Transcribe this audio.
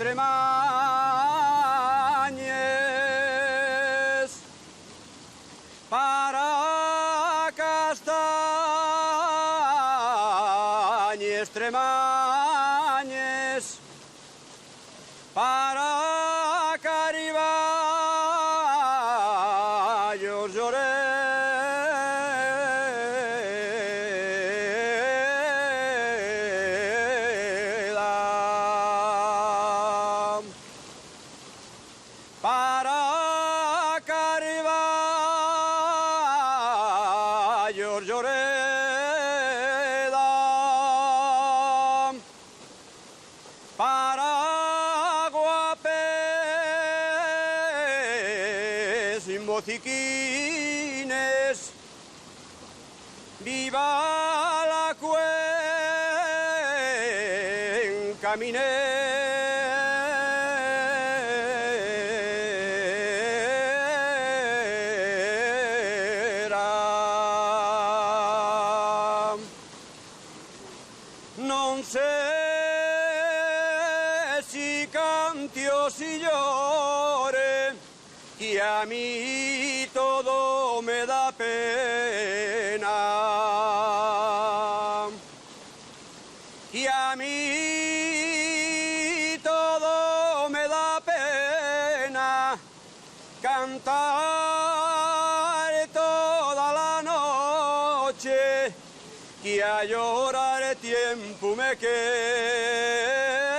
Tremañes, para Castañes, Tremañes, para Cariballos lloré. Para Cariballos lloreda, para Guapés y Mociquines, viva la cuenca non sé si canti o si llore, que a mí todo me da pena, que a mí todo me da pena, cantar toda la noche, que a llorar tiempo me queda.